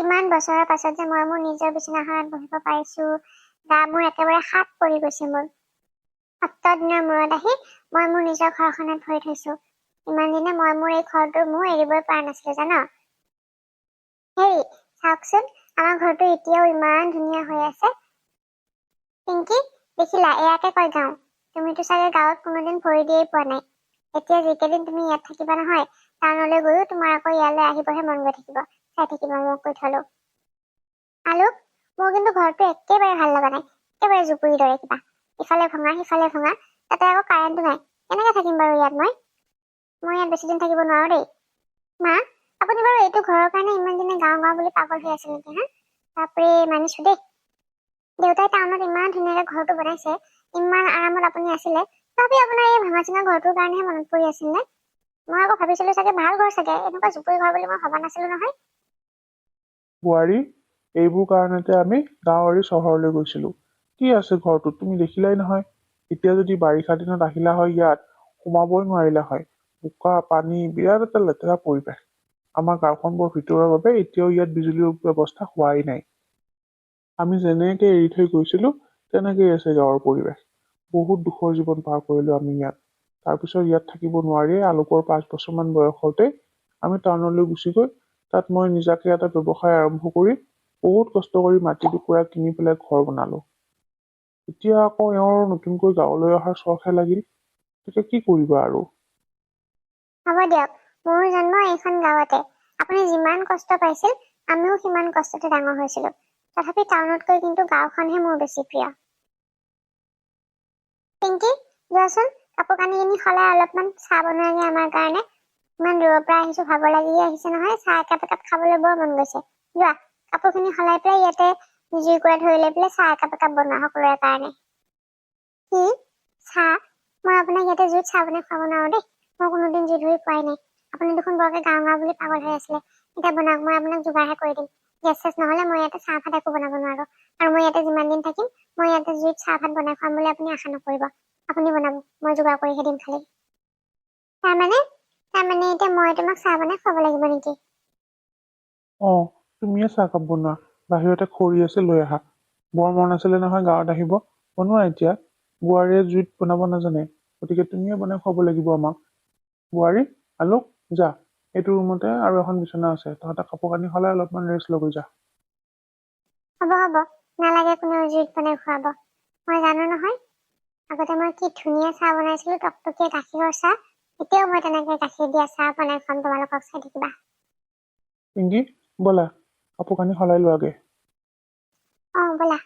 ইমান বছৰৰ পাছত যে মই মোৰ নিজৰ বিচনাখনত বহিব পাৰিছো, গা মোৰ একেবাৰে হাত পৰি গৈছে মোৰ। 7 দিনৰ মূৰত আহি মই মোৰ নিজৰ ঘৰখনত ভৰি থৈছো। ইমান দিনে মই মোৰ এই ঘৰটো মোৰ এৰিবই পৰা নাছিলো জান। হেৰি চাওকচোন, আমাৰ ঘৰটো এতিয়াও ইমান ধুনীয়া হৈ আছে। পিংকি, দেখিলা, এয়াকে কয় গাঁও। তুমিতো চাগে গাঁৱত কোনোদিন ভৰি দিয়েই পোৱা নাই। এতিয়া যিকেইদিন তুমি ইয়াত থাকিবা নহয়, টাউনলৈ গৈও তোমাৰ আকৌ ইয়ালৈ আহিবহে মন গৈ থাকিব। চাই থাকিবা মই কৈ থলো। আলোক, মোৰ কিন্তু ঘৰটো একেবাৰে ভাল লগা নাই। একেবাৰে জুপুৰিৰ দৰে কিবা, ইফালে ভঙা সিফালে ভঙা, তাতে আকৌ কাৰেণ্টটো নাই। কেনেকে থাকিম বাৰু ইয়াত মই ইয়াত বেছি দিন থাকিব নোৱাৰো দেই। মা, আপুনি বাৰু এইটো ঘৰৰ কাৰণে ইমান দিনে গাঁও গাঁও বুলি পাগল হৈ আছিল নেকি? বাপৰে, মানিছো দেই। দেউতাই টাউনত ইমান ধুনীয়াকে ঘৰটো বনাইছে, ইমান আৰামত আপুনি আছিলে, তথাপি আপোনাৰ এই ভাঙা চিঙা ঘৰটোৰ কাৰণেহে মনত পৰি আছিল নে? মই আকৌ ভাবিছিলো চাগে ভাল ঘৰ চাগে, এনেকুৱা জুপুৰি ঘৰ বুলি মই ভবা নাছিলো নহয়। বোৱাৰী, এইবোৰ কাৰণতে আমি গাঁও এৰি চহৰলৈ গৈছিলো। কি আছে ঘৰটোত, তুমি দেখিলাই নহয়। এতিয়া যদি বাৰিষা দিনত আহিলা হয়, ইয়াত সোমাবই নোৱাৰিলা হয়। বোকা পানী, বিৰাট এটা লেতেৰা পৰিৱেশ। আমাৰ গাঁওখন বৰ ভিতৰুৱা বাবে এতিয়াও ইয়াত বিজুলীৰ ব্যৱস্থা হোৱাই নাই। আমি যেনেকে এৰি থৈ গৈছিলো তেনেকেই আছে গাঁৱৰ পৰিৱেশ। বহুত দুখৰ জীৱন পাৰ কৰিলো আমি ইয়াত। তাৰপিছত ইয়াত থাকিব নোৱাৰিয়ে আলোকৰ 5 বছৰমান বয়সতে আমি টাউনলৈ গুচি গৈ তাত মই নিজাকে এটা ব্যৱসায় আৰম্ভ কৰি বহুত কষ্ট কৰি মাটি টুকুৰা কিনি পেলাই ঘৰ বনালো। এতিয়া আকৌ এওঁৰ নতুনকৈ গাঁৱলৈ অহাৰ চখহে লাগিল। তেতিয়া কি কৰিবা আৰু। হ'ব দিয়ক, মোৰ জন্ম এইখন গাঁৱতে। আপুনি যিমান কষ্ট পাইছিল, আমিও সিমান কষ্টতে ডাঙৰ হৈছিলো। তথাপি টাউনতকৈ কিন্তু গাঁওখনহে মোৰ বেছি প্ৰিয়। পিংকি, যোৱাচোন, কাপোৰ কানি কিনি সলাই অলপমান চাহ বনোৱাগে আমাৰ কাৰণে। ইমান দূৰৰ পৰা আহিছো, ভাগৰ লাগি আহিছে নহয়, চাহ একাপ খাবলৈ বৰ মন গৈছে। যোৱা, কাপোৰখিনি সলাই পেলাই ইয়াতে জুইকুৰা ধৰি লৈ পেলাই চাহ একাপ বনোৱা সকলোৰে কাৰণে। কি চাহ? মই আপোনাক ইয়াতে জুইত চাহ বনাই খুৱাব নোৱাৰো দেই। মই কোনোদিন জুই ধৰি খোৱাই নাই। আপুনি দেখোন বৰকে গাঁও গাঁও বুলি পাগল হৈ আছিলে। এতিয়া বনাওক, মই আপোনাক যোগাৰহে কৰি দিম। গেছ চেছ নহলে মই ইয়াতে চাহ ভাত একো বনাব নোৱাৰো। আৰু মই ইয়াতে যিমান দিন থাকিম, মই ইয়াতে জুইত চাহ ভাত বনাই খুৱাম বুলি আপুনি আশা নকৰিব। আপুনি বনাব, মই যোগাৰ কৰিহে দিম খালি। তাৰমানে এতিয়া মই তোমাক চাহ বনাই খুৱাব লাগিব নেকি? তুমিয়ে চাহকাপ বনোৱা। বাহিৰতে খৰি আছে, লৈ আহা। বৰ মন আছিলে নহয় গাঁৱত আহিব। বনোৱা এতিয়া। বোৱাৰীয়ে জুইত বনাব নাজানে, গতিকে তুমিয়ে বনাই খুৱাব লাগিব আমাক। বোৱাৰী, আলোক, যা, এইটো ৰুমতে আৰু এখন বিচনা আছে, তহঁতে কাপোৰ কানি সলাই অলপমান ৰেষ্ট লৈ যা। হ'ব, নালাগে কোনেও জুইত বনাই খুৱাব। মই জানো নহয়, আগতে মই কি ধুনীয়া চাহ বনাইছিলো, টকটকীয়া গাখীৰৰ চাহ। এতিয়াও মই তেনেকে গাখীৰ দিয়া চাহ বনাই খুৱাম তোমালোকক, চাই থাকিবা। পিংকি, ব'লা, কাপোৰ কানি সলাই লোৱাগে। ব'লা।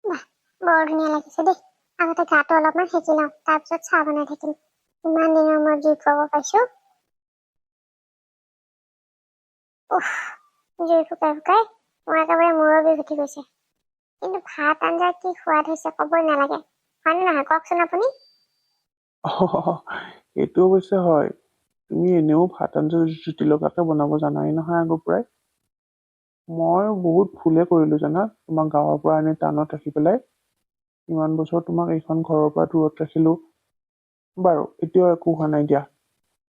বাহ, বৰ ধুনীয়া লাগিছে দেই। আগতে গাটো অলপমান সেকি লওঁ, তাৰপিছত চাহ বনাই থাকিম। ইমান দিনৰ মূৰত জুই ফুৱাব পাইছো। জুই ফুকাই ফুকাই মোৰ একেবাৰে মূৰৰ বিষ উঠি গৈছে। কিন্তু ভাত আঞ্জা কি সোৱাদ হৈছে কবই নালাগে। হয়নে নহয় কওকচোন আপুনি? এইটো অৱশ্যে হয়। তুমি এনেও ভাত আঞ্জা জুতি লগাকে বনাব জানাই নহয় আগৰ পৰাই। মই বহুত ভুলে কৰিলো জানা, তোমাক গাঁৱৰ পৰা আনি টাউনত ৰাখি পেলাই। ইমান বছৰ তোমাক এইখন ঘৰৰ পৰা দূৰত ৰাখিলো। বাৰু, এতিয়াও একো হোৱা নাই দিয়া।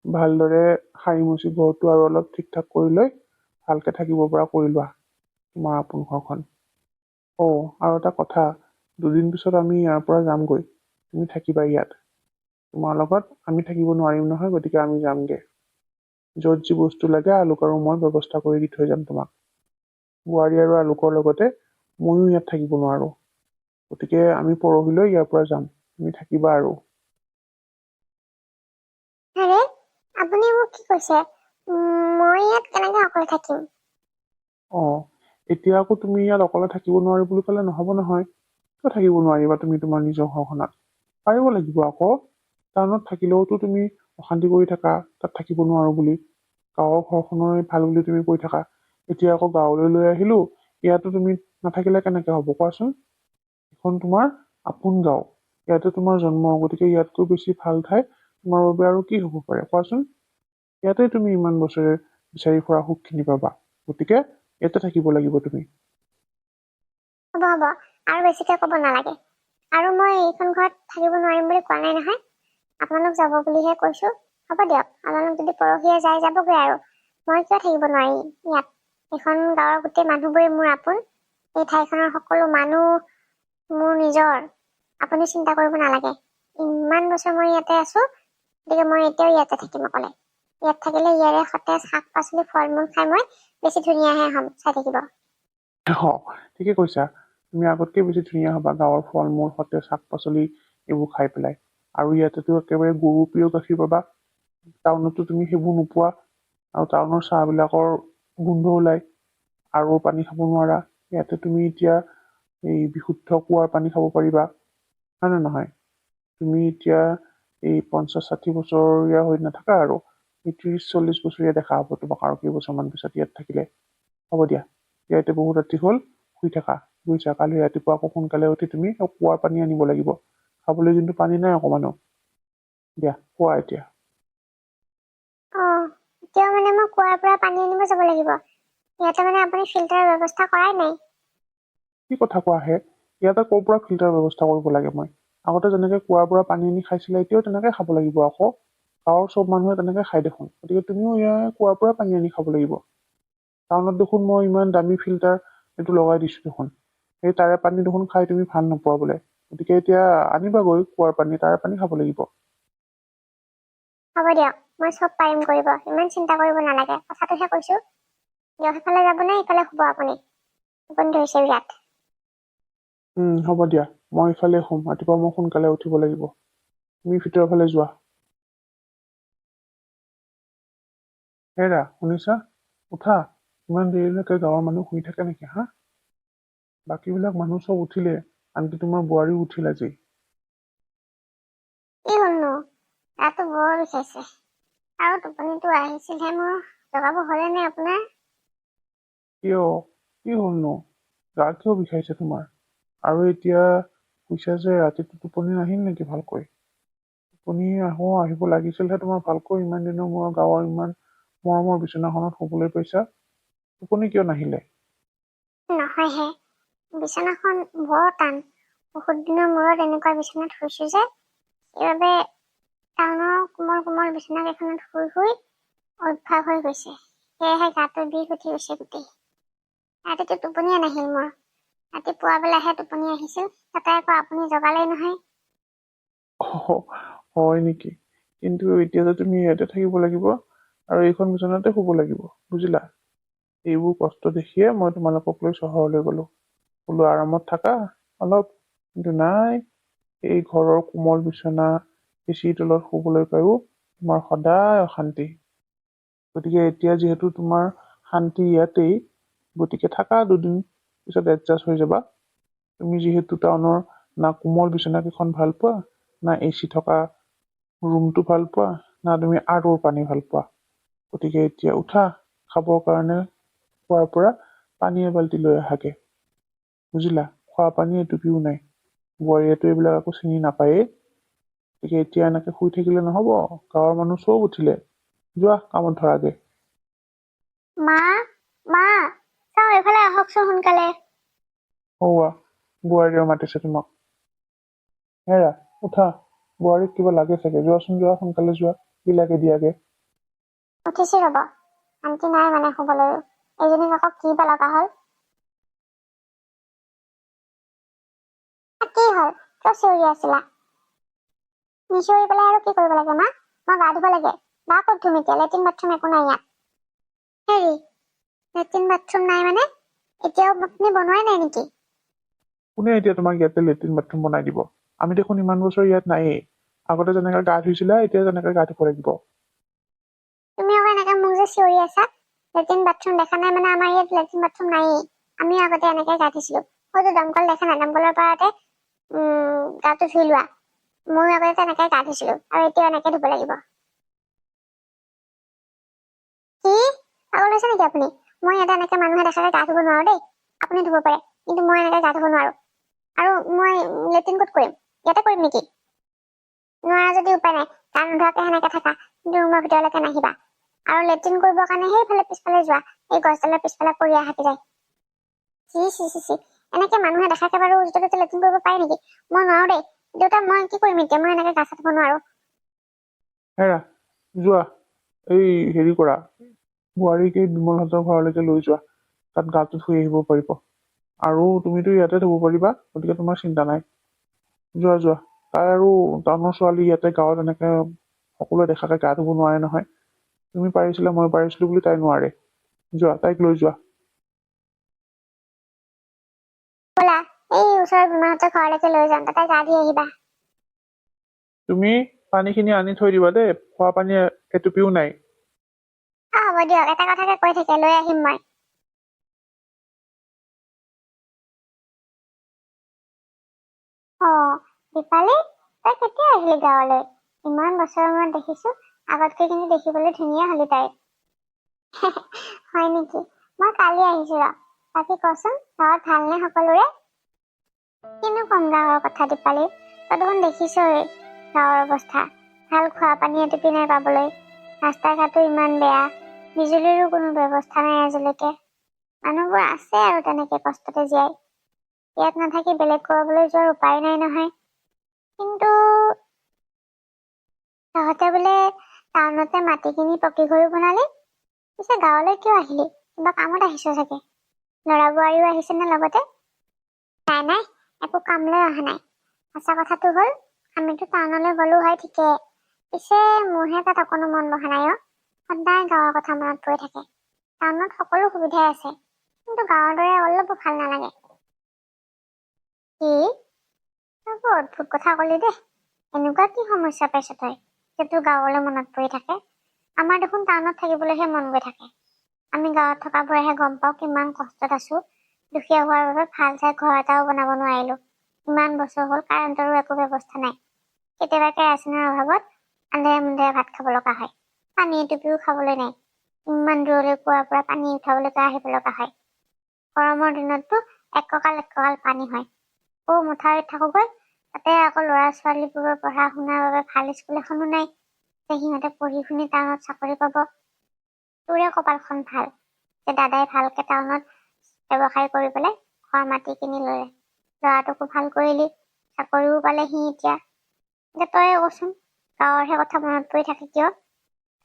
ভালদৰে সাৰি মুচি ঘৰটো আৰু অলপ ঠিক ঠাক কৰি লৈ ভালকে থাকিব পৰা কৰি লোৱা তোমাৰ আপোন ঘৰখন। আৰু এটা কথা, 2 দিন পিছত আমি ইয়াৰ পৰা যামগৈ। তুমি থাকিবা ইয়াত। তোমাৰ লগত আমি থাকিব নোৱাৰিম নহয়, গতিকে আমি যামগে। য'ত যি বস্তু লাগে আলোক আৰু মই ব্যৱস্থা কৰি দি থৈ যাম তোমাক। বোৱাৰী আৰু আলোকৰ লগতে ময়ো ইয়াত থাকিব নোৱাৰো, গতিকে আমি পৰহিলৈ ইয়াৰ পৰা যাম। তুমি থাকিবা আৰু। আৰে, আপুনি মোক কি কৈছে? মই ইয়াত কেনেকে অকলে থাকিম? এতিয়া আকৌ তুমি ইয়াত অকলে থাকিব নোৱাৰি বুলি ক'লে নহব নহয়। কিয় থাকিব নোৱাৰিবা তুমি তোমাৰ নিজৰ ঘৰখনত? পাৰিব লাগিব আকৌ। টাউনত থাকিলেওতো তুমি অশান্তি কৰি থাকা, তাত থাকিব নোৱাৰো বুলি। গাঁৱৰ ঘৰখনৰে ভাল বুলি তুমি কৈ থাকা। এতিয়া আকৌ গাঁৱলৈ লৈ আহিলো, ইয়াতো তুমি নাথাকিলে কেনেকে হব কোৱাচোন? এখন তোমাৰ আপোন গাঁও, ইয়াতে তোমাৰ জন্ম, গতিকে ইয়াতকৈ বেছি ভাল ঠাই তোমাৰ বাবে আৰু কি হব পাৰে কোৱাচোন? ইয়াতে তুমি ইমান বছৰে বিচাৰি ফুৰা সুখখিনি পাবা, গতিকে ইয়াতে থাকিব লাগিব তুমি। হ'ব, আৰু বেছিকে ক'ব নালাগে। আৰু মই এইখন ঘৰত থাকিব নোৱাৰিম বুলি কোৱা নাই নহয়। আপোনালোক যাব বুলিহে কৈছো। হ'ব দিয়ক, আপোনালোক যদি পৰহিয়ে যায় যাবগৈ আৰু। মই কিয় থাকিব নোৱাৰিম ইয়াত? এইখন গাঁৱৰ গোটেই মানুহবোৰে মোৰ আপোন। এই ঠাইখনৰ সকলো মানুহ মোৰ নিজৰ। আপুনি চিন্তা কৰিব নালাগে। ইমান বছৰ মই ইয়াতে আছো, গতিকে মই এতিয়াও ইয়াতে থাকিম অকলে। ইয়াত থাকিলে ইয়াৰে সতেজ শাক পাচলি ফল মূল খাই মই বেছি ধুনীয়াহে হ'ম। চাই থাকিব। ঠিকে কৈছা, তুমি আগতকে বেছি ধুনীয়া হবা গাঁৱৰ ফল মূল সতেজ শাক পাচলি এইবোৰ খাই পেলাই। আৰু ইয়াতেতো একেবাৰে গৰু প্ৰিয় গাখীৰ পাবা। টাউনতো তুমি সেইবোৰ নোপোৱা। আৰু টাউনৰ চাহবিলাকৰ গোন্ধ ওলাই আৰু পানী খাব নোৱাৰা। ইয়াতে তুমি এতিয়া এই বিশুদ্ধ কুঁৱাৰ পানী খাব পাৰিবা, হয় নে নহয়? তুমি এতিয়া এই 50-60 বছৰীয়া হৈ নাথাকা আৰু এই 30-40 বছৰীয়া দেখা হ'ব তোমাক আৰু কেইবছৰমান পিছত ইয়াত থাকিলে। হ'ব দিয়া, ইয়াতে বহুত ৰাতি হ'ল, শুই থাকা বুজিছা। কালি ৰাতিপুৱা আকৌ সোনকালে উঠি তুমি কুঁৱাৰ পানী আনিব লাগিব। খাবলৈ কিন্তু পানী নাই অকমানো। দিয়া খোৱা এতিয়া। এতিয়াও মানে মই কুঁৱাৰ পৰা পানী আনিব যাব লাগিব? ইয়াতে মানে আপুনি ফিল্টাৰৰ ব্যৱস্থা কৰাই নাই? কি কথা কোৱা হে? ইয়াতে ক'ৰ পৰা ফিল্টাৰৰ ব্যৱস্থা কৰিব লাগে মই? আগতে যেনেকে কুঁৱাৰ পৰা পানী আনি খাইছিলে এতিয়াও তেনেকে খাব লাগিব আকৌ। গাঁৱৰ চব মানুহে তেনেকে খাই দেখোন। গতিকে তুমিও ইয়াৰ কুঁৱাৰ পৰা পানী আনি খাব লাগিব। টাউনত দেখোন মই ইমান দামী ফিল্টাৰ এইটো লগাই দিছো দেখোন। সেই তাৰে পানী দেখোন খাই তুমি ভাল নোপোৱা বোলে। গতিকে এতিয়া আনিবাগৈ কুঁৱাৰ পানী, তাৰে পানী খাব লাগিব। হ'ব দিয়ক, মই চব পাৰিম কৰিব। ইমান চিন্তা কৰিব নালাগে, কথাটোহে কৈছো। দিয়ক, সেইফালে যাব নে ইফালে শুব আপুনি? টোপনি ধৰিছে বিৰাট। হ'ব দিয়া, মই ইফালে শুম। ৰাতিপুৱা মই সোনকালে উঠিব লাগিব। তুমি ভিতৰৰ ফালে যোৱা। হেৰা শুনিছা? উঠা। ইমান দেৰিলৈকে গাঁৱৰ মানুহ শুই থাকে নেকি হা? বাকীবিলাক মানুহ চব উঠিলে, আনকি তোমাৰ বোৱাৰীও উঠিল আজি। কি হ'লনো? গাটো বৰ বিষাইছে। আৰু টোপনিটো আহিছিলহে মোৰ। জগাব হ'লে নে আপোনাৰ? কিয়? কি হ'লনো? গা কিয় বিষাইছে তোমাৰ? আৰু এতিয়া কৈছা যে ৰাতিটো টোপনি নাহিল নেকি ভালকৈ? টোপনি আহিব লাগিছিলহে তোমাৰ ভালকৈ। ইমান দিনৰ মূৰত গাঁৱৰ ইমান মৰমৰ বিচনাখনত শুবলৈ পাইছা। টোপনি কিয় নাহিলে? নহয়হে, বিচনাখন বৰ টান। বহুত দিনৰ মূৰত এনেকুৱা বিচনাত শুইছো যে, সেইবাবে টাউনৰ কোমল কোমল বিচনা কেইখনত শুই শুই অভ্যাস হৈ গৈছে। সেয়েহে গাটো বিষ উঠি গৈছে গোটেই। ৰাতিটো টোপনিয়ে নাহিল মোৰ। ৰাতিপুৱা বেলাহে টোপনি আহিছিল, তাতে আকৌ আপুনি জগালেই নহয়। হয় নেকি? কিন্তু এতিয়া যে তুমি ইয়াতে থাকিব লাগিব আৰু এইখন বিচনাতে শুব লাগিব, বুজিলা? এইবোৰ কষ্ট দেখিয়ে মই তোমালোকক লৈ চহৰলৈ গলো। বোলো আৰামত থাকা অলপ, কিন্তু নাই। এই ঘৰৰ কোমল বিচনা, এচিৰ তলত শুবলৈ পায়ো তোমাৰ সদায় অশান্তি। গতিকে এতিয়া যিহেতু তোমাৰ শান্তি ইয়াতেই, গতিকে থাকা দুদিন, পিছত এডজাষ্ট হৈ যাবা। তুমি যিহেতু টাউনৰ না কোমল বিচনাকেইখন ভাল পোৱা, না এচি থকা ৰুমটো ভাল পোৱা, না তুমি আৰ'ৰ পানী ভাল পোৱা। গতিকে এতিয়া উঠা, খাবৰ কাৰণে খোৱাৰ পৰা পানী এবাল্টি লৈ আহাগে। বুজিলা? খোৱা পানী এটুপিও নাই। বোৱাৰীয়েতো এইবিলাক একো চিনি নাপায়েই। গতিকে এতিয়া এনেকে শুই থাকিলে নহব। গাঁৱৰ মানুহ চব উঠিলে। যোৱা কামত ধৰাগে। মা, মা, চাওঁ এইফালে আহকচোন সোনকালে। সৌৱা, বোৱাৰীয়েও মাতিছে তোমাক। হেৰা উঠা, বোৱাৰীক কিবা লাগে চাগে। যোৱাচোন যোৱা, সোনকালে যোৱা, কি লাগে দিয়াগে। উঠিছো ৰ'ব, শান্তি নাই মানে শুবলৈও। এইজনীক আকৌ কি বা লগা হ'ল? কি হ'ল? কিয় চিঞৰি আছিলা? নিচিঞৰি পেলাই আৰু কি কৰিব লাগে মা? মই গা ধুব লাগে। গা ক'ত ধুম এতিয়া? লেট্ৰিন বাথৰুম একো নাই ইয়াত। হেৰি, লেট্ৰিন বাথৰুম নাই মানে? এতিয়াও আপুনি বনোৱাই নাই নেকি? কোনে এতিয়া তোমাক ইয়াতে লেট্ৰিন বাথৰুম বনাই দিব? আমি দেখোন ইমান বছৰ ইয়াত নায়েই। আগতে যেনেকে গা ধুইছিলা, এতিয়া যেনেকে গা ধুব লাগিব। তুমি আকৌ এনেকে মোক যে চিঞৰি আছা, লেট্ৰিন বাথৰুম দেখা নাই মানে আমাৰ ইয়াত লেট্ৰিন বাথৰুম নায়েই। আমি আগতে এনেকে গা ধুইছিলো। হয়তো দমকল দেখা নাই, দমকলৰ পাৰতে গাটো ধুই লোৱা। মই আগতে এনেকে গা ধুইছিলো, আৰু এতিয়াও এনেকে ধুব লাগিব। কি পাগল হৈছে নেকি আপুনি? মই ইয়াতে এনেকে মানুহে দেখাকে গা ধুব নোৱাৰো দেই। আপুনি ধুব পাৰে, কিন্তু মই এনেকে গা ধুব নোৱাৰো। আৰু মই লেট্ৰিন ক'ত কৰিম? ইয়াতে কৰিম নেকি? নোৱাৰা যদি উপায় নাই, গা নোধোৱাকে সেনেকে থাকা, কিন্তু ৰুমৰ ভিতৰলৈকে নাহিবা। আৰু লেট্ৰিন কৰিবৰ কাৰণে সেইফালে পিছফালে যোৱা, এই গছডালৰ পিছফালে পৰি হাতি যায়। চি এনেকে মানুহে দেখাকে বাৰু য'তে ত'তে লেট্ৰিন কৰিব পাৰে নেকি? মই নোৱাৰো দেই। দেউতা, মই কি কৰিম এতিয়া? মই এনেকে গা চা ধুব নোৱাৰো। হেৰা যোৱা, এই হেৰি কৰা, বোৱাৰীকে বিমলহঁতৰ ঘৰলৈকে লৈ যোৱা, তাত গাটো ধুই আহিব পাৰিব। আৰু তুমিতো ইয়াতে থব পাৰিবা, গতিকে তোমাৰ চিন্তা নাই। যোৱা যোৱা। তাই আৰু টাউনৰ ছোৱালী ইয়াতে গাঁৱত এনেকে সকলোৱে দেখাকে গা ধুব নোৱাৰে নহয়। তুমি পাৰিছিলা, মই পাৰিছিলো বুলি তাই নোৱাৰে। যোৱা, তাইক লৈ যোৱা। ব'লা, এই ওচৰৰ বিমানহঁতৰ ঘৰলৈকে লৈ যাম, তাতে গা ধুই আহিবা। তুমি পানীখিনি আনি থৈ দিবা দেই, খোৱা পানী এটুপিও নাই। হ'ব দিয়ক, এটা কথাকে কৈ থাকে, লৈ আহিম মই। দীপালি, তই কেতিয়া আহিলি গাঁৱলৈ? ইমান বছৰৰ মূৰত দেখিছো, আগতকৈ কিন্তু দেখিবলৈ ধুনীয়া হলি তাই। হয় নেকি? মই কালি আহিছো ৰ। বাকী কচোন, গাঁৱত ভালনে সকলোৰে? কিনো কম গাঁৱৰ কথা দীপালি, তই দেখোন দেখিছই গাঁৱৰ অৱস্থা। ভাল খোৱা পানী এটুপি নাই পাবলৈ, ৰাস্তা ঘাটো ইমান বেয়া, বিজুলীৰো কোনো ব্যৱস্থা নাই আজিলৈকে। মানুহবোৰ আছে আৰু তেনেকে কষ্টতে জীয়াই। ইয়াত নাথাকি বেলেগ কৰিবলৈ যোৱাৰ উপায় নাই নহয়। কিন্তু তহঁতে বোলে টাউনতে মাটি কিনি পকী ঘৰো বনালি, পিছে গাঁৱলৈ কিয় আহিলি? কিবা কামত আহিছ চাগে। ল'ৰা বোৱাৰীও আহিছে নে লগতে? নাই নাই, একো কাম লৈ অহা নাই। সঁচা কথাটো হ'ল, আমিতো টাউনলৈ গলো হয় ঠিকে, পিছে মোৰহে তাত অকণো মন বহা নাই অ। সদায় গাঁৱৰ কথা মনত পৰি থাকে। টাউনত সকলো সুবিধাই আছে, কিন্তু গাঁৱৰ দৰে অলপো ভাল নালাগে। কি? তই বৰ অদ্ভুত কথা কলি দেই। এনেকুৱা কি সমস্যা পাইছ তই, যে তোৰ গাঁৱলৈ মনত পৰি থাকে? আমাৰ দেখোন টাউনত থাকিবলৈহে মন গৈ থাকে। আমি গাঁৱত থকাবোৰেহে গম পাওঁ কিমান কষ্টত আছো। দুখীয়া হোৱাৰ বাবে ভাল চাই ঘৰ এটাও বনাব নোৱাৰিলো। ইমান বছৰ হ'ল কাৰেণ্টৰো একো ব্যৱস্থা নাই। কেতিয়াবা কেৰাচিনৰ অভাৱত আন্ধাৰে মুন্ধাৰে ভাত খাব লগা হয়। পানী এটুপিও খাবলৈ নাই। ইমান দূৰলৈ কুঁৱাৰ পৰা পানী উঠাবলৈকে আহিব লগা হয়। গৰমৰ দিনততো একঁকাল পানী হয়। মথাউৰিত থাকোগৈ, তাতে আকৌ ল'ৰা ছোৱালীবোৰৰ পঢ়া শুনাৰ বাবে ভাল স্কুল এখনো নাই, যে সিহঁতে পঢ়ি শুনি টাউনত চাকৰি পাব। তোৰে কপালখন ভাল, যে দাদাই ভালকে টাউনত ব্যৱসায় কৰি পেলাই ঘৰ মাটি কিনি ললে। ল'ৰাটোকো ভাল কৰিলি, চাকৰিও পালে সি এতিয়া তই কচোন, গাঁৱৰহে কথা মনত পৰি থাকে কিয়?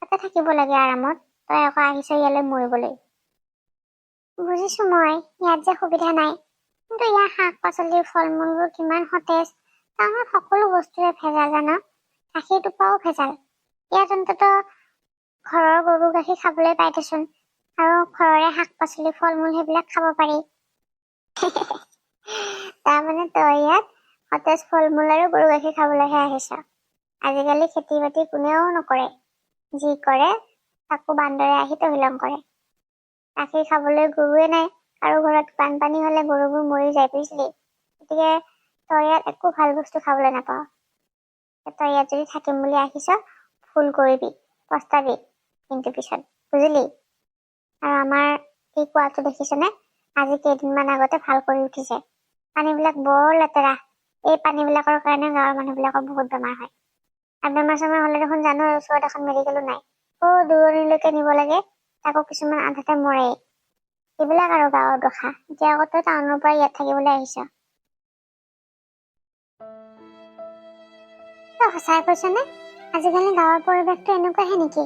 তাতে থাকিব লাগে আৰামত, তই আকৌ আহিছ ইয়ালৈ মৰিবলৈ। বুজিছো মই, ইয়াত যে সুবিধা নাই, কিন্তু ইয়াৰ শাক পাচলিৰ ফল মূলবোৰ কিমান সতেজ। টাউনত সকলো বস্তুৰে ভেজাল জানা, গাখীৰ টোপাও ভেজাল। ইয়াত অন্ততঃ ঘৰৰ গৰু গাখীৰ খাবলৈ পাই দেচোন, আৰু ঘৰৰে শাক পাচলি ফল মূল সেইবিলাক খাব পাৰি। তাৰমানে তই ইয়াত সতেজ ফল মূল আৰু গৰু গাখীৰ খাবলৈহে আহিছ। আজিকালি খেতি বাতি কোনেও নকৰে, যি কৰে তাকো বান্দৰে আহি তহিলং কৰে। গাখীৰ খাবলৈ গৰুৱে নাই, আৰু ঘৰত বানপানী হলে গৰুবোৰ মৰি যায় বুজিলি। গতিকে তই ইয়াত একো ভাল বস্তু খাবলৈ নাপাওঁ। তই ইয়াত যদি থাকিম বুলি আহিছ, ভুল কৰিবি, পস্তাবি কিন্তু পিছত, বুজিলি। আৰু আমাৰ এই কুৱাটো দেখিছনে, আজি কেইদিনমান আগতে ভাল কৰি উঠিছে। পানীবিলাক বৰ লেতেৰা। এই পানীবিলাকৰ কাৰণে গাঁৱৰ মানুহবিলাকৰ বহুত বেমাৰ হয়। আৰু বেমাৰ চেমাৰ হলে দেখোন জানো, ওচৰত এখন মেডিকেলো নাই। দূৰণিলৈকে নিব লাগে, তাকো কিছুমান আধাতে মৰে। এইবিলাক আৰু গাঁৱৰ দশা। এতিয়া আকৌ তই টাউনৰ পৰা ইয়াত থাকিবলৈ আহিছ। তই সঁচাই কৈছনে? আজিকালি গাঁৱৰ পৰিৱেশটো এনেকুৱাহে নেকি?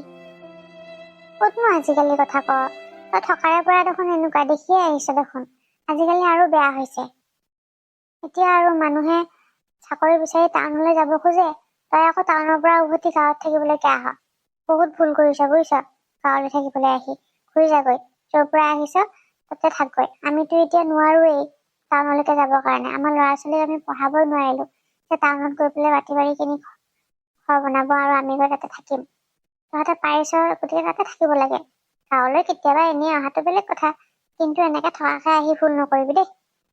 ক'তনো আজিকালি কথা ক, তই থকাৰে পৰা দেখোন এনেকুৱা দেখিয়ে আহিছ দেখোন। আজিকালি আৰু বেয়া হৈছে। এতিয়া আৰু মানুহে চাকৰি বিচাৰি টাউনলৈ যাব খোজে, তই আকৌ টাউনৰ পৰা উভতি গাঁৱত থাকিবলৈকে আহ। বহুত ভুল কৰিছ বুজিছ। গাঁৱলৈ থাকিবলৈ আহি ঘূৰি যাগৈ, যৰ পৰা আহিছ তাতে থাকগৈ। আমিতো এতিয়া নোৱাৰোৱেই টাউনলৈকে যাবৰ কাৰণে। আমাৰ ল'ৰা ছোৱালীক আমি পঢ়াবই নোৱাৰিলো যে টাউনত গৈ পেলাই মাটি বাৰী কিনি ঘৰ বনাব আৰু আমি গৈ তাতে থাকিম। তহঁতে পাৰিছ, গতিকে তাতে থাকিব লাগে। গাঁৱলৈ কেতিয়াবা এনেই অহাটো বেলেগ কথা, কিন্তু এনেকে থকাকে আহি ভুল নকৰিবি দেই।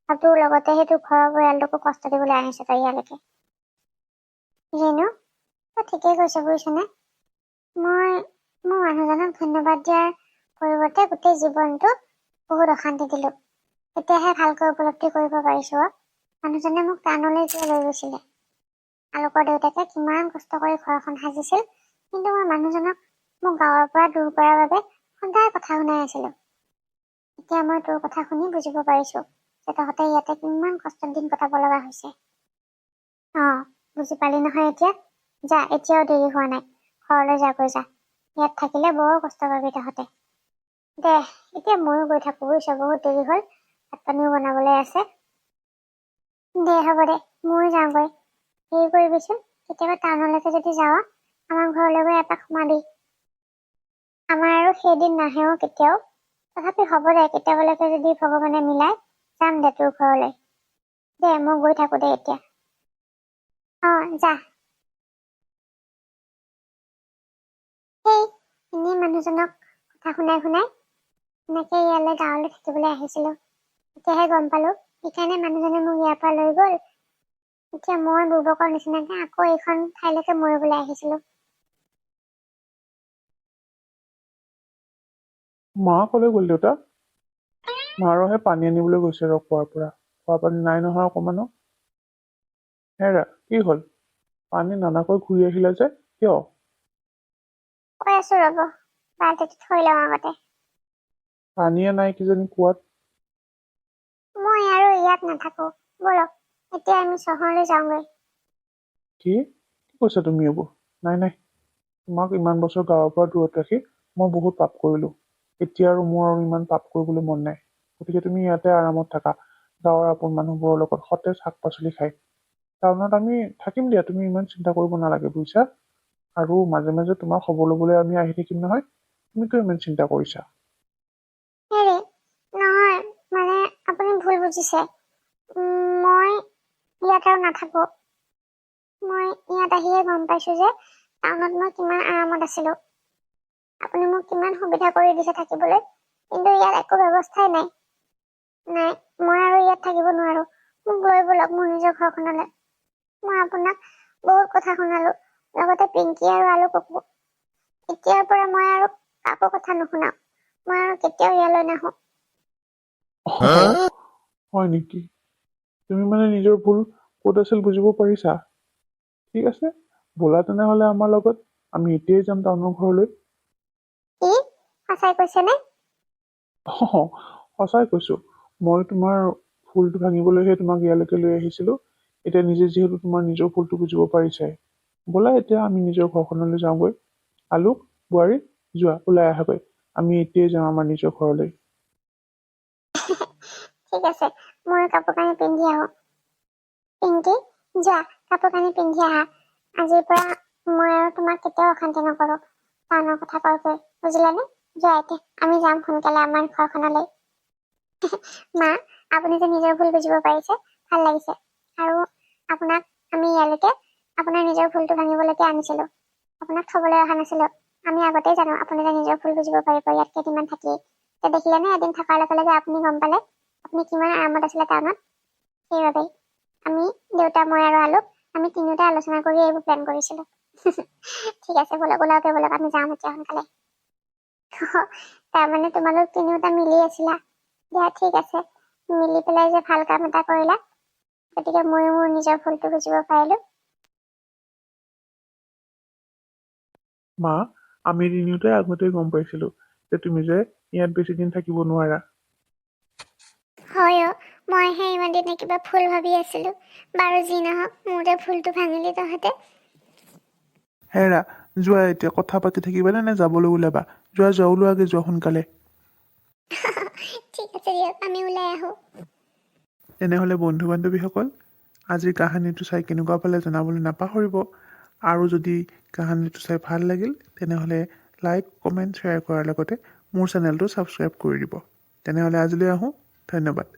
আৰু তোৰ লগতে সেইটো ঘৰৰ পৰিয়ালটোকো কষ্ট দিবলৈ আহিছ তই ইয়ালৈকে। যেনো তই ঠিকেই কৈছ বুজিছনে। মই মোৰ মানুহজনক ধন্যবাদ দিয়াৰ পৰিৱৰ্তে গোটেই জীৱনটো বহুত অশান্তি দিলো। এতিয়াহে ভালকৈ উপলব্ধি কৰিব পাৰিছো। মানুহজনে মোক টাউনলৈ কিয় লৈ গৈছিলে। আলোকৰ দেউতাকে কিমান কষ্ট কৰি ঘৰখন সাজিছিল, কিন্তু মই মানুহজনক মোক গাঁৱৰ পৰা দূৰ কৰাৰ বাবে সদায় কথা শুনাই আছিলো। এতিয়া মই তোৰ কথা শুনি বুজিব পাৰিছো যে তহঁতে ইয়াতে কিমান কষ্টৰ দিন কটাব লগা হৈছে। বুজি পালি নহয় এতিয়া? যা, এতিয়াও দেৰি হোৱা নাই, ঘৰলৈ যাগৈ যা। ইয়াত থাকিলে বৰ কষ্ট পাবি তহঁতে। দে এতিয়া ময়ো গৈ থাকো বুজিছ, বহুত দেৰি হ'ল, ভাত পানীও বনাবলৈ আছে। দে হ'ব দে, ময়ো যাওঁগৈ। হেৰি কৰিবিচোন, কেতিয়াবা টাউনলৈকে যদি যাওঁ আমাৰ ঘৰলৈ গৈ এপাক সোমাবি। আমাৰ আৰু সেইদিন নাহেও কেতিয়াও, তথাপি হ'ব দে, কেতিয়াবালৈকে যদি ভগৱানে মিলাই যাম দে তোৰ ঘৰলৈ। দে মই গৈ থাকো দে এতিয়া। যা। সেই এনেই মানুহজনক কথা শুনাই এনেকে ইয়ালৈ গাঁৱলৈ থাকিবলৈ আহিছিলো, এতিয়াহে গম পালো সেইকাৰণে মানুহজনে মোক ইয়াৰ পৰা লৈ গ'ল। এতিয়া মই বুৰ্বকৰ নিচিনাকে আকৌ এইখন ঠাইলৈকে মৰিবলৈ আহিছিলো। মা কলৈ গ'ল দেউতা? মাৰহে পানী আনিবলৈ গৈছে ৰ কুঁৱাৰ পৰা। খোৱা পানী নাই নহয় অকমানো। হেৰা কি হ'ল, পানী নানাকৈ ঘূৰি আহিলা যে, কিয়? কৈ আছো ৰ'ব, বাল্টিটো থৈ লওঁ আগতে। পানীয়ে নাই কিজানি কুঁৱাত। মই আৰু ইয়াত নাথাকো, বলক এতিয়া আমি চহৰলৈ যাওঁগৈ। কি কৈছা তুমি এইবোৰ? নাই নাই, তোমাক ইমান বছৰ গাঁৱৰ পৰা দূৰত ৰাখি মই বহুত পাপ কৰিলো। এতিয়া আৰু মোৰ আৰু ইমান পাপ কৰিবলৈ মন নাই। গতিকে তুমি ইয়াতে আৰামত থাকা, গাঁৱৰ আপোন মানুহবোৰৰ লগত সতেজ শাক পাচলি খাই। টাউনত আমি থাকিম দিয়া, তুমি ইমান চিন্তা কৰিব নালাগে বুজিছা। আৰু মাজে মাজে তোমাৰ খবৰ ল'বলৈ আমি আহি থাকিম নহয়, তুমি কিয় ইমান চিন্তা কৰিছা? হেৰি নহয়, মানে আপুনি ভুল বুজিছে। মই ইয়াত আৰু নাথাকো। মই ইয়াত আহিয়ে গম পাইছো যে টাউনত মই কিমান আৰামত আছিলো। আপুনি মোক কিমান সুবিধা কৰি দিছে থাকিবলৈ, কিন্তু ইয়াত একো ব্যৱস্থাই নাই। নাই, মই আৰু ইয়াত থাকিব নোৱাৰো। মোক লৈ বলক মোৰ নিজৰ ঘৰখনলৈ। মই আপোনাক বহুত কথা শুনালো, লগতে পিংকি আৰু আলোককো। এতিয়াৰ পৰা মই আৰু কাকো কথা নুশুনাও। মই আৰু কেতিয়াও ইয়ালৈ নাহো। হয় নেকি? তুমি মানে নিজৰ ভুল ক'ত আছিল বুজিব পাৰিছা? ঠিক আছে, ব'লা তেনেহলে আমাৰ লগত, আমি এতিয়াই যাম টাউনৰ ঘৰলৈ। কি সঁচাই কৈছেনে? সঁচাই কৈছো। মই তোমাৰ ফুলটো ভাঙিবলৈহে তোমাক ইয়ালৈকে লৈ আহিছিলো। এতিয়া নিজে যিহেতু তোমাৰ নিজৰ ফুলটো বুজিব পাৰিছাই, ব'লা এতিয়া আমি নিজৰ ঘৰখনলৈ যাওঁগৈ। আলোক, বোৱাৰী, যোৱা ওলাই আহাগৈ। আমি এতিয়াই যাওঁ আমাৰ নিজৰ ঘৰলৈ। ঠিক আছে, মই কাপোৰ কানি পিন্ধি আহো। পিংকি, যোৱা কাপোৰ কানি পিন্ধি আহা। আজিৰ পৰা মই আৰু তোমাক কেতিয়াও অশান্তি নকৰো টাউনৰ কথা কওঁতে, বুজিলানে? যোৱা এতিয়া, আমি যাম সোনকালে আমাৰ ঘৰখনলৈ। মা, আপুনি যে নিজৰ ভুল বুজিব পাৰিছে, ভাল লাগিছে। আৰু আপোনাক আমি ইয়ালৈকে আপোনাৰ নিজৰ ভুলটো ভাঙিবলৈকে আনিছিলো, আপোনাক থবলৈ অহা নাছিলো। আমি আগতেই জানো আপুনি যে নিজৰ ভুল বুজিব পাৰিব ইয়াত কেইদিনমান থাকি। দেখিলে নে, এদিন থকাৰ লগে লগে আপুনি গম পালে আপুনি কিমান আৰামত আছিলে টাউনত। সেইবাবেই আমি, দেউতা, মই আৰু আলোক, আমি তিনিওটাই আলোচনা কৰি এইবোৰ প্লেন কৰিছিলো। ঠিক আছে, বলক ওলাওকে বলক, আমি যাম এতিয়া সোনকালে। তাৰমানে তোমালোক তিনিওটা মিলি আছিলা। দিয়া ঠিক আছে, মিলি পেলাই যে ভাল কাম এটা কৰিলা, গতিকে ময়ো মোৰ নিজৰ ভুলটো বুজিব পাৰিলো। মা, আমি তিনিওটাই আগতেই গম পাইছিলো যে তুমি যে ইয়াত বেছি দিন থাকিব নোৱাৰা। হয়, মইহে ইমান দিনে কিবা ভুল ভাবি আছিলো। বাৰু যি নহওক, মোৰ যে ভুলটো ভাঙিলি তহঁতে। হেৰা, যোৱা এতিয়া, কথা পাতি থাকিবানে নে যাবলৈ ওলাবা? যোৱা যোৱা, ওলোৱাগে যোৱা সোনকালে। ঠিক আছে দিয়ক, আমি ওলাই আহো। তেনেহ'লে বন্ধু বান্ধৱীসকল, আজিৰ কাহিনীটো চাই কেনেকুৱা পালে জনাবলৈ নাপাহৰিব। আৰু যদি কাহিনীটো চাই ভাল লাগিল, তেনেহ'লে লাইক, কমেণ্ট, শ্বেয়াৰ কৰাৰ লগতে মোৰ চেনেলটো ছাবস্ক্ৰাইব কৰি দিব। তেনেহ'লে আজিলৈ আহোঁ, ধন্যবাদ।